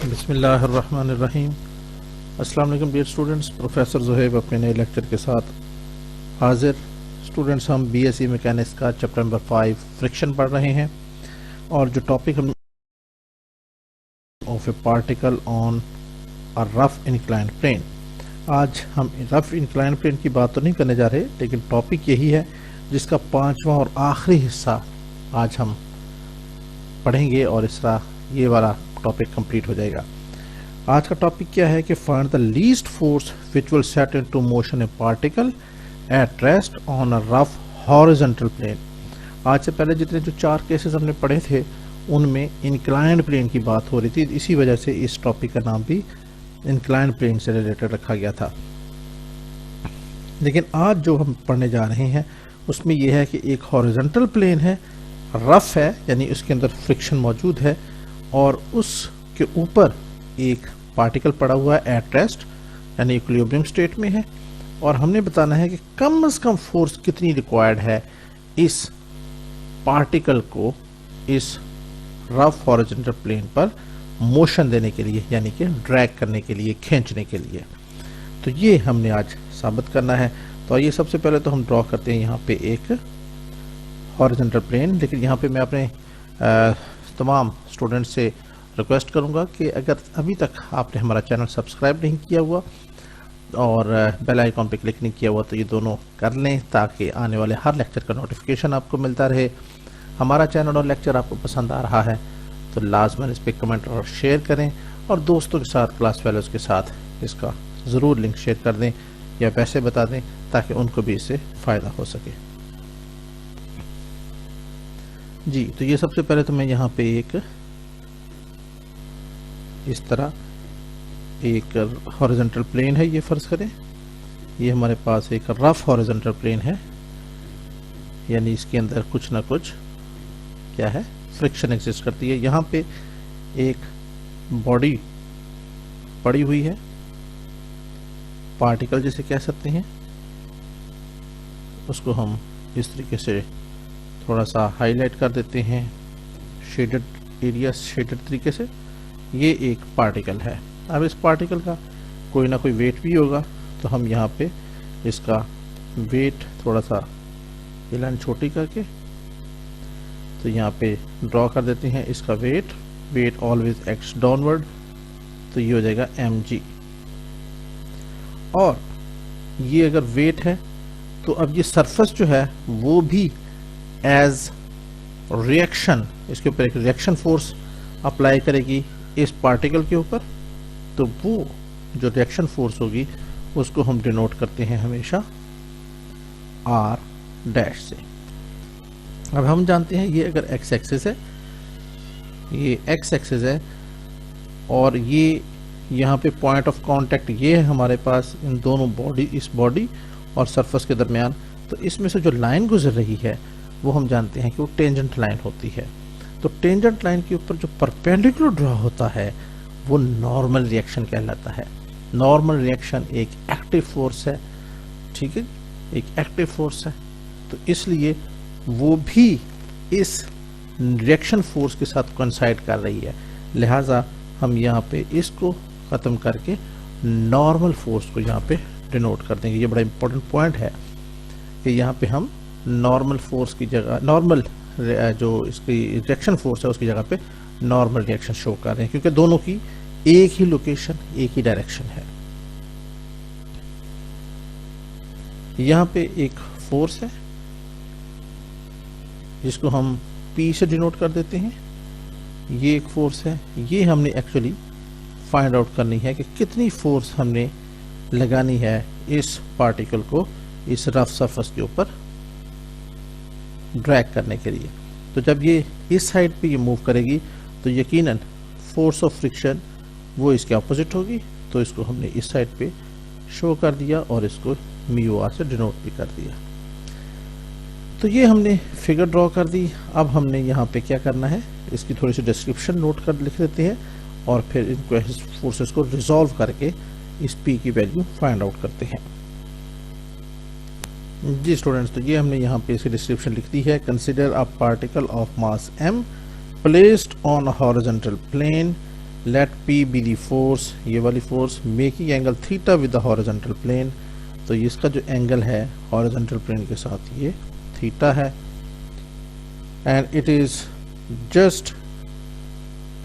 बिस्मिल्लाहिर्रहमानिर्रहीम। अस्सलाम वालेकुम डियर स्टूडेंट्स, प्रोफेसर ज़ुहैब अपने नए लेक्चर के साथ हाजिर। स्टूडेंट्स, हम बीएससी मैकेनिक्स का चैप्टर नंबर 5 फ्रिक्शन पढ़ रहे हैं और जो टॉपिक हम of a particle on a rough inclined plane. आज हम रफ इंक्लाइंड प्लेन की बात तो नहीं करने जा रहे, लेकिन टॉपिक यही है जिसका 5वां और आखिरी हिस्सा आज हम पढ़ेंगे और इसका ये वाला टॉपिक कंप्लीट हो जाएगा। आज का टॉपिक क्या है कि find the least force which will set into motion a particle at rest on a rough horizontal plane. आज से पहले जितने जो 4 केसेस हमने पढ़े थे उनमें इंक्लाइंड प्लेन की बात हो रही थी, इसी वजह से इस टॉपिक का नाम भी इंक्लाइंड प्लेन से रिलेटेड रखा गया था। लेकिन आज जो हम पढ़ने जा रहे हैं उसमें यह है कि एक हॉरिजॉन्टल प्लेन है, रफ है, यानी उसके अंदर फ्रिक्शन मौजूद है और उसके ऊपर एक पार्टिकल पड़ा हुआ है एट रेस्ट, यानी इक्विलिब्रियम स्टेट में है, और हमने बताना है कि कम से कम फोर्स कितनी रिक्वायर्ड है इस पार्टिकल को इस रफ हॉरिजॉन्टल प्लेन पर मोशन देने के लिए, यानी कि ड्रैग करने के लिए, खींचने के लिए। तो ये हमने आज साबित करना है। तो ये सबसे पहले तो हम ड्रॉ करते हैं यहाँ पे एक हॉरिजॉन्टल प्लेन। लेकिन यहाँ पे मैं अपने तमाम स्टूडेंट्स से रिक्वेस्ट करूँगा कि अगर अभी तक आपने हमारा चैनल सब्सक्राइब नहीं किया हुआ और बेल आइकॉन पे क्लिक नहीं किया हुआ तो ये दोनों कर लें, ताकि आने वाले हर लेक्चर का नोटिफिकेशन आपको मिलता रहे। हमारा चैनल और लेक्चर आपको पसंद आ रहा है तो लाजमन इस पर कमेंट और शेयर करें, और दोस्तों के साथ, क्लास फेलोज़ के साथ इसका ज़रूर लिंक शेयर कर दें या वैसे बता दें ताकि उनको भी इससे फ़ायदा हो सके। जी, तो ये सबसे पहले तो मैं यहाँ पे एक इस तरह एक हॉरिजॉन्टल प्लेन है, ये फ़र्ज़ करें ये हमारे पास एक रफ हॉरिजॉन्टल प्लेन है, यानी इसके अंदर कुछ ना कुछ क्या है, फ्रिक्शन एग्जिस्ट करती है। यहाँ पे एक बॉडी पड़ी हुई है, पार्टिकल जिसे कह सकते हैं, उसको हम इस तरीके से थोड़ा सा हाईलाइट कर देते हैं, शेडेड एरिया, शेडेड तरीके से। ये एक पार्टिकल है। अब इस पार्टिकल का कोई ना कोई वेट भी होगा, तो हम यहाँ पे इसका वेट थोड़ा सा ये लाइन छोटी करके तो यहाँ पे ड्रॉ कर देते हैं इसका वेट ऑलवेज एक्स डाउनवर्ड, तो ये हो जाएगा mg। और ये अगर वेट है तो अब ये सरफेस जो है वो भी एज रिएक्शन, इसके ऊपर एक रिएक्शन फोर्स अप्लाई करेगी इस पार्टिकल के ऊपर, तो वो जो रिएक्शन फोर्स होगी उसको हम डिनोट करते हैं हमेशा r डैश से। अब हम जानते हैं ये अगर x एक्सिस है, ये x एक्सिस है, और ये यहाँ पे पॉइंट ऑफ कांटेक्ट ये है हमारे पास इन दोनों बॉडी, इस बॉडी और सरफेस के दरमियान। तो इसमें से जो लाइन गुजर रही है वो हम जानते हैं कि वो टेंजेंट लाइन होती है। तो टेंजेंट लाइन के ऊपर जो परपेंडिकुलर ड्रॉ होता है वो नॉर्मल रिएक्शन कहलाता है। नॉर्मल रिएक्शन एक एक्टिव फोर्स है, ठीक है, एक एक्टिव फोर्स है, तो इसलिए वो भी इस रिएक्शन फोर्स के साथ कोइंसाइड कर रही है। लिहाजा हम यहाँ पे इसको ख़त्म करके नॉर्मल फोर्स को यहाँ पे डिनोट कर देंगे। ये बड़ा इंपॉर्टेंट पॉइंट है कि यहाँ पे हम नॉर्मल फोर्स की जगह, नॉर्मल जो इसकी रिएक्शन फोर्स है उसकी जगह पे नॉर्मल रिएक्शन शो कर रहे हैं, क्योंकि दोनों की एक ही लोकेशन, एक ही डायरेक्शन है। यहाँ पे एक फोर्स है जिसको हम P से डिनोट कर देते हैं, ये एक फोर्स है। ये हमने एक्चुअली फाइंड आउट करनी है कि कितनी फोर्स हमने लगानी है इस पार्टिकल को इस रफ सरफेस के ऊपर ड्रैग करने के लिए। तो जब ये इस साइड पे ये मूव करेगी तो यकीनन फोर्स ऑफ फ्रिक्शन वो इसके ऑपोजिट होगी, तो इसको हमने इस साइड पे शो कर दिया और इसको म्यू आर से डिनोट भी कर दिया। तो ये हमने फिगर ड्रॉ कर दी। अब हमने यहाँ पे क्या करना है, इसकी थोड़ी सी डिस्क्रिप्शन नोट कर लिख देते हैं और फिर इन फोर्सेस को रिजॉल्व करके इस P की वैल्यू फाइंड आउट करते हैं। जी स्टूडेंट्स, तो ये हमने यहाँ पे इसकी डिस्क्रिप्शन लिख दी है। Consider a particle of mass m placed on a horizontal plane let P be the force, ये वाली force making angle theta with the horizontal plane. तो इसका जो एंगल है हॉरिजॉन्टल प्लेन के साथ ये थीटा है, and it is just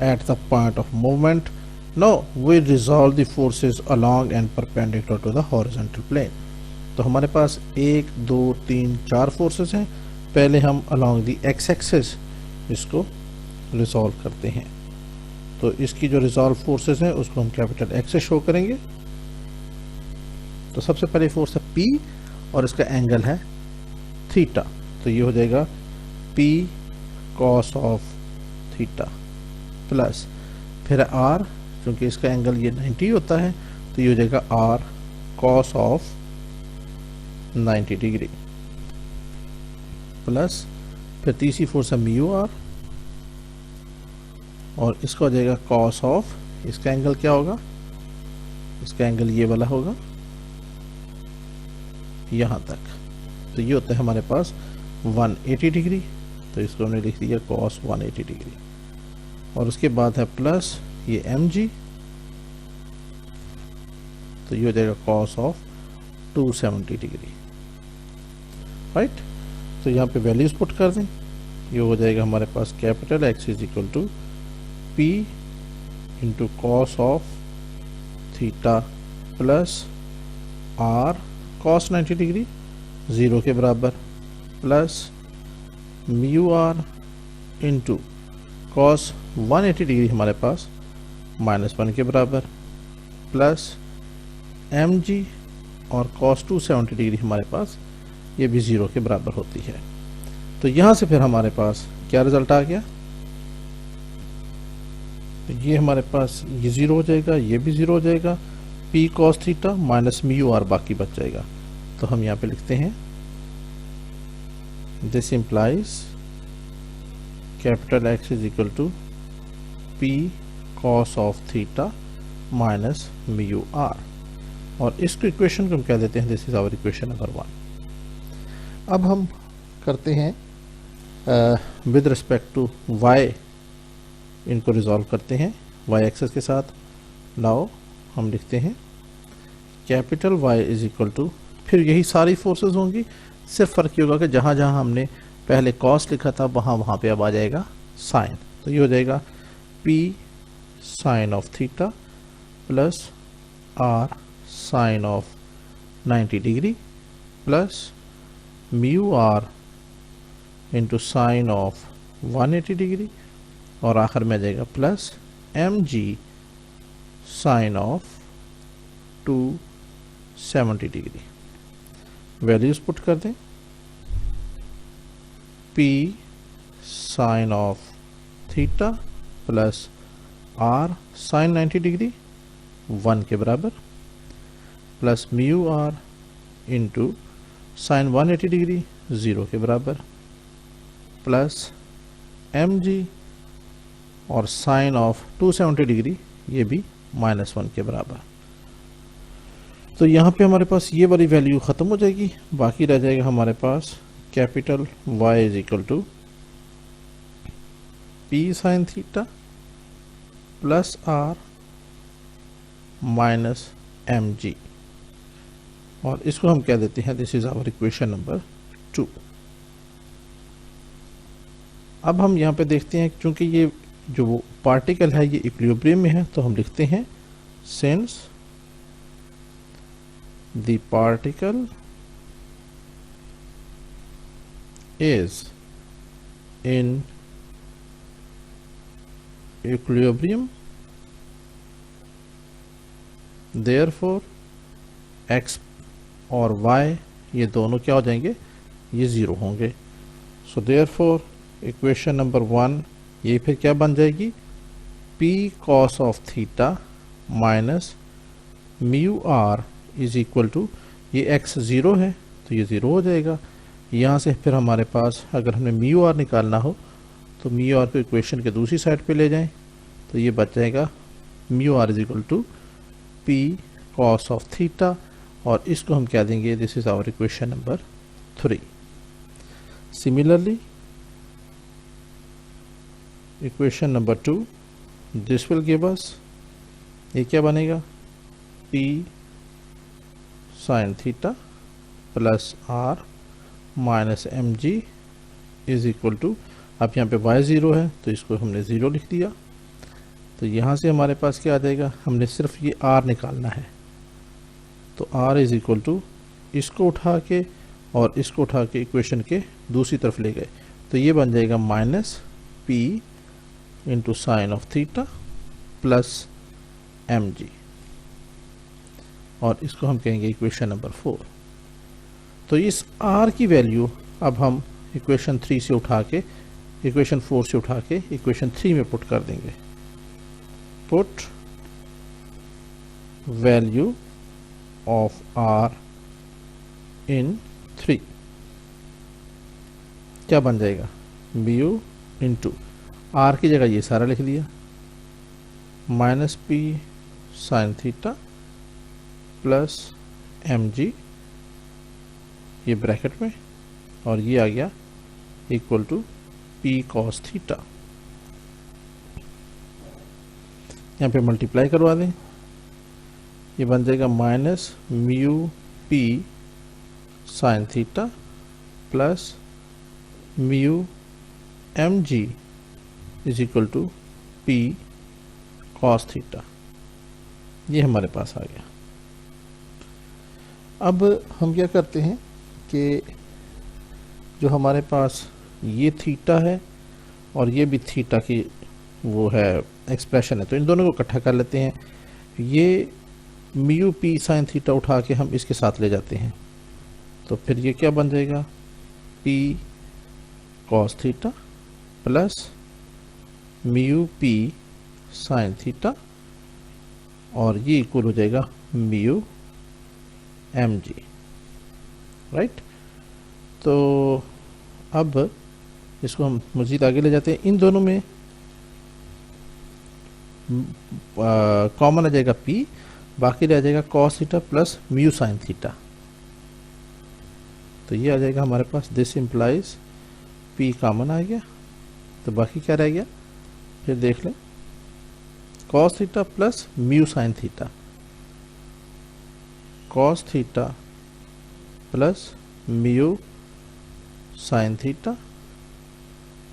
at the point of movement. Now we resolve the forces along and perpendicular to the horizontal plane. तो हमारे पास 1 2 3 4 फोर्सेस हैं। पहले हम अलोंग द एक्स एक्सिस इसको रिजॉल्व करते हैं। तो इसकी जो रिजॉल्व फोर्सेस हैं उसको हम कैपिटल एक्स से शो करेंगे। तो सबसे पहले फोर्स है P और इसका एंगल है थीटा। तो ये हो जाएगा P cos of theta plus फिर R, क्योंकि इसका एंगल ये 90 होता है तो ये हो जाएगा R cos of 90 degree plus फिर तीसरी फोर्स है म्यू R और इसका हो जाएगा cos ऑफ, इसका एंगल क्या होगा, इसका एंगल ये वाला होगा यहाँ तक। तो ये होता है हमारे पास 180 डिग्री। तो इसको हमने लिख दिया cos 180 डिग्री और उसके बाद है प्लस ये mg। तो ये हो जाएगा cos ऑफ 270 डिग्री, राइट। तो यहाँ पे वैल्यूज पुट कर दें। ये हो जाएगा हमारे पास capital X is equal to P into cos of theta plus R cos 90 degree 0 के बराबर plus mu R into cos 180 degree हमारे पास -1 के बराबर प्लस mg और cos 270 डिग्री हमारे पास ये भी 0 के बराबर होती है। तो यहाँ से फिर हमारे पास क्या रिजल्ट आ गया, तो ये हमारे पास ये 0 हो जाएगा, ये भी 0 हो जाएगा, P cos theta minus mu R बाकी बच जाएगा। तो हम यहाँ पे लिखते हैं this implies capital X is equal to P cos of theta minus mu R और इसको इक्वेशन को हम कह देते हैं this is our equation number 1। अब हम करते हैं विद रिस्पेक्ट टू y, इनको रिजॉल्व करते हैं y एक्सेस के साथ। नाउ हम लिखते हैं capital Y is equal to, फिर यही सारी फोर्सेस होंगी, सिर्फ फ़र्क ये होगा कि जहाँ जहाँ हमने पहले cos लिखा था वहाँ पे अब आ जाएगा साइन। तो ये हो जाएगा P sine of theta plus R sine of 90 degree plus mu R into sine of 180 degree और आखिर में आ जाएगा plus mg sine of 270 degree. Values put कर दें, P sine of theta plus R sine 90 degree 1 के बराबर plus mu R into sine 180 degree 0 के बराबर प्लस mg और साइन ऑफ 270 डिग्री ये भी -1 के बराबर। तो यहाँ पे हमारे पास ये वाली वैल्यू ख़त्म हो जाएगी, बाकी रह जाएगा हमारे पास capital Y is equal to P sine theta plus R minus mg और इसको हम कह देते हैं this is our equation number 2। अब हम यहाँ पे देखते हैं क्योंकि ये जो पार्टिकल है ये इक्विलिब्रियम में है, तो हम लिखते हैं since the particle is in equilibrium therefore x और y ये दोनों क्या हो जाएंगे, ये 0 होंगे। सो देयरफॉर इक्वेशन नंबर 1 ये फिर क्या बन जाएगी, P cos of theta minus mu R is equal to, ये x 0 है तो ये 0 हो जाएगा। यहाँ से फिर हमारे पास अगर हमें म्यू R निकालना हो तो म्यू R को इक्वेशन के दूसरी साइड पे ले जाएं तो ये बच जाएगा mu R is equal to P cos of theta और इसको हम क्या देंगे, this is our equation number 3। Similarly equation number 2 this will give us, ये क्या बनेगा, P sine theta plus R minus M ji is equal to, अब यहाँ पे y ज़ीरो है तो इसको हमने ज़ीरो लिख दिया। तो यहाँ से हमारे पास क्या आ जाएगा, हमने सिर्फ ये r निकालना है, तो r इज इक्वल टू, इसको उठा के और इसको उठा के इक्वेशन के दूसरी तरफ ले गए, तो ये बन जाएगा minus p into sine of theta plus M G, और इसको हम कहेंगे इक्वेशन नंबर 4। तो इस r की वैल्यू अब हम इक्वेशन 3 से उठा के, इक्वेशन 4 से उठा के इक्वेशन 3 में पुट कर देंगे। पुट वैल्यू ऑफ r इन 3, क्या बन जाएगा, mu इंटू r की जगह ये सारा लिख दिया, minus p sine theta plus M G, ये ब्रैकेट में, और ये आ गया equal to p cos theta. यहाँ पे मल्टीप्लाई करवा दें, ये बन जाएगा minus mu p sine theta plus mu m ji is equal to p cos theta, ये हमारे पास आ गया। अब हम क्या करते हैं कि जो हमारे पास ये थीटा है और ये भी थीटा की वो है एक्सप्रेशन है, तो इन दोनों को इकट्ठा कर लेते हैं। ये म्यू पी साइन थीटा उठा के हम इसके साथ ले जाते हैं, तो फिर ये क्या बन जाएगा, P cos theta plus mu P sine theta, और ये इक्वल हो जाएगा म्यू एम जी, राइट। तो अब इसको हम मज़ीद आगे ले जाते हैं। इन दोनों में कॉमन आ जाएगा p, बाकी रह जाएगा cos theta plus mu sine theta, तो ये आ जाएगा हमारे पास, दिस इम्प्लाइज p कॉमन आ गया, तो बाकी क्या रह गया, फिर देख लें, cos theta plus mu sine theta, cos theta plus mu sine theta,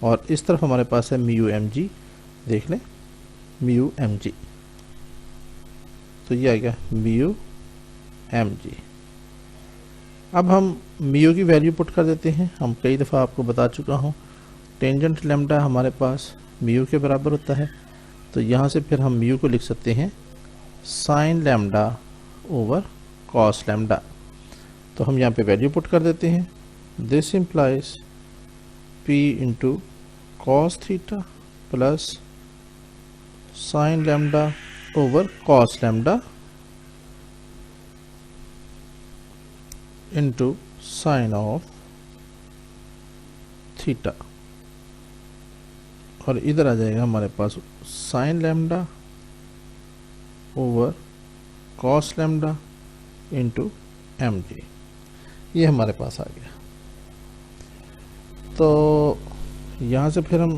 और इस तरफ हमारे पास है म्यू एम जी, देख लें म्यू एम जी, तो ये आ गया म्यू एम जी। अब हम म्यू की वैल्यू पुट कर देते हैं। हम कई दफ़ा आपको बता चुका हूँ, टेंजेंट लैम्डा हमारे पास म्यू के बराबर होता है, तो यहाँ से फिर हम म्यू को लिख सकते हैं sine lambda over cos lambda, तो हम यहाँ पे वैल्यू पुट कर देते हैं। This implies p into cos theta plus sine lambda over cos lambda into sine of theta, और इधर आ जाएगा हमारे पास sine lambda over cos lambda into M जी, ये हमारे पास आ गया। तो यहाँ से फिर हम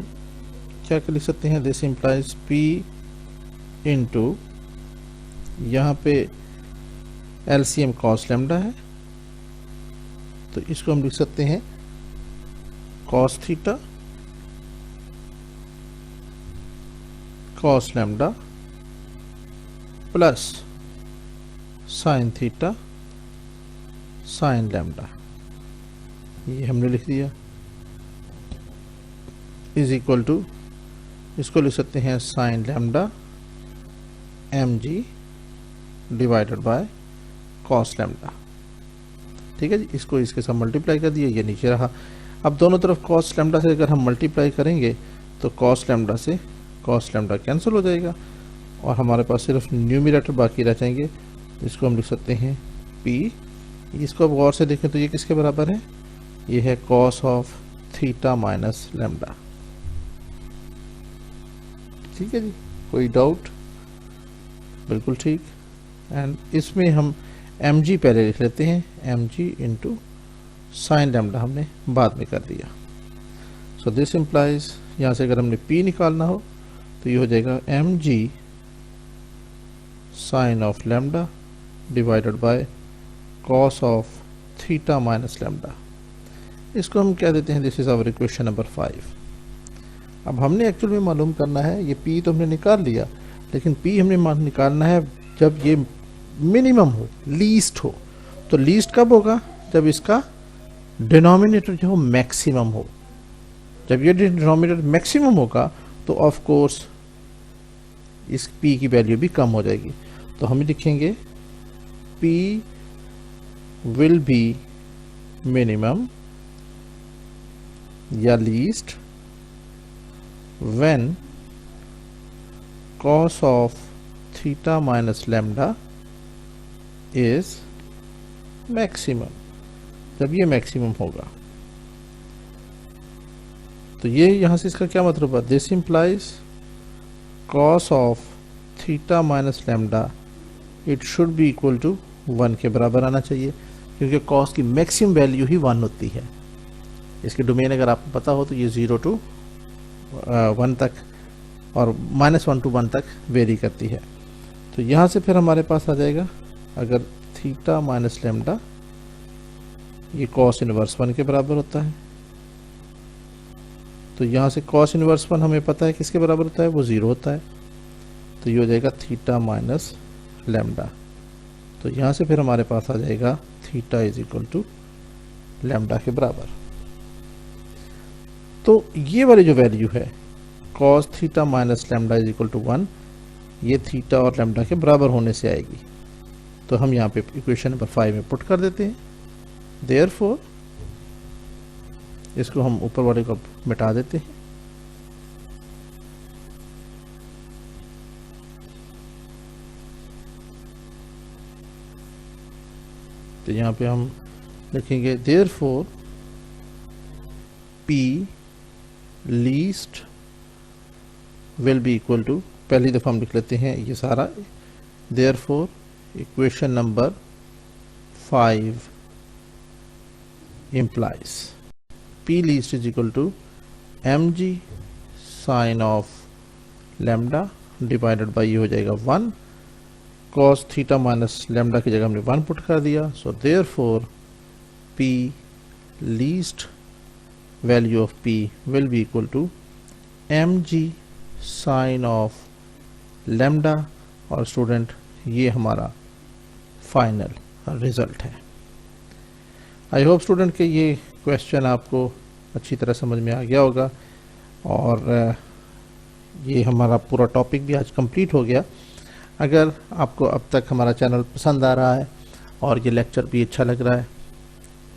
क्या लिख सकते हैं, दिस इम्प्लाइज p इंटू, यहाँ पे एलसीएम कॉस लैम्डा है, तो इसको हम लिख सकते हैं cos theta cos lambda plus sine theta sine lambda, ये हमने लिख दिया, इज इक्वल टू, इसको लिख सकते हैं sine lambda m g divided by cos lambda, ठीक है जी। इसको इसके साथ मल्टीप्लाई कर दिया, ये नीचे रहा। अब दोनों तरफ कॉस लैम्डा से अगर हम मल्टीप्लाई करेंगे तो कॉस लैम्डा से कॉस लैम्डा कैंसिल हो जाएगा, और हमारे पास सिर्फ न्यूमरेटर बाकी रह जाएंगे, इसको हम लिख सकते हैं p, इसको अब गौर से देखें तो ये किसके बराबर है, ये है cos of theta minus lambda, ठीक है जी, कोई डाउट, बिल्कुल ठीक। एंड इसमें हम mg पहले लिख लेते हैं, mg इंटू साइन लैम्डा हमने बाद में कर दिया। सो दिस इम्प्लाइज, यहाँ से अगर हमने p निकालना हो तो ये हो जाएगा m g sine of lambda divided by cos of theta minus lambda. इसको हम क्या देते हैं, this is our equation number 5। अब हमने एक्चुअल में मालूम करना है, ये पी तो हमने निकाल लिया, लेकिन पी हमने निकालना है जब ये मिनिमम हो, लीस्ट हो। तो लीस्ट कब होगा, जब इसका डिनोमिनेटर जो हो मैक्सिमम हो। जब ये डिनोमिनेटर मैक्सिमम होगा तो ऑफ कोर्स इस p की वैल्यू भी कम हो जाएगी। तो हम लिखेंगे p विल बी मिनिमम या least when cos of theta minus lambda is maximum, जब ये मैक्सिमम होगा। तो ये यहां से इसका क्या मतलब है, this implies cos of theta minus lambda it should be equal to 1 के बराबर आना चाहिए, क्योंकि cos की मैक्सिमम वैल्यू ही 1 होती है। इसकी डोमेन अगर आपको पता हो तो ये 0 to 1 तक और -1 to 1 तक वेरी करती है। तो यहाँ से फिर हमारे पास आ जाएगा, अगर थीटा माइनस लैम्डा ये cos इनवर्स 1 के बराबर होता है, तो यहाँ से cos इनवर्स 1 हमें पता है किसके बराबर होता है, वो 0 होता है। तो ये हो जाएगा थीटा माइनस लैम्डा। तो यहाँ से फिर हमारे पास आ जाएगा theta is equal to lambda के बराबर। तो ये वाली जो वैल्यू है cos theta minus lambda is equal to 1, ये थीटा और लैम्डा के बराबर होने से आएगी। तो हम यहाँ पे इक्वेशन नंबर 5 में पुट कर देते हैं। देयरफॉर इसको हम ऊपर वाले को मिटा देते हैं। तो यहाँ पे हम लिखेंगे therefore P least will be equal to, पहली दफ़ा हम लिख लेते हैं ये सारा। Therefore equation number 5 implies P least is equal to mg sin of lambda divided by ये हो जाएगा 1 cos थीटा माइनस लैम्डा की जगह हमने 1 पुट कर दिया। सो therefore P least value of P will be equal to mg sin of lambda। और student ये हमारा फाइनल रिजल्ट है। आई होप स्टूडेंट के ये क्वेश्चन आपको अच्छी तरह समझ में आ गया होगा, और ये हमारा पूरा टॉपिक भी आज कंप्लीट हो गया। अगर आपको अब तक हमारा चैनल पसंद आ रहा है और ये लेक्चर भी अच्छा लग रहा है,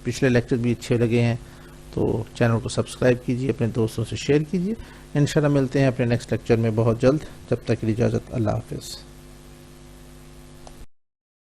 पिछले लेक्चर भी अच्छे लगे हैं, तो चैनल को सब्सक्राइब कीजिए, अपने दोस्तों से शेयर कीजिए। इंशाल्लाह मिलते हैं अपने नेक्स्ट लेक्चर में बहुत जल्द। जब तक की इजाज़त, अल्लाह हाफ़िज़।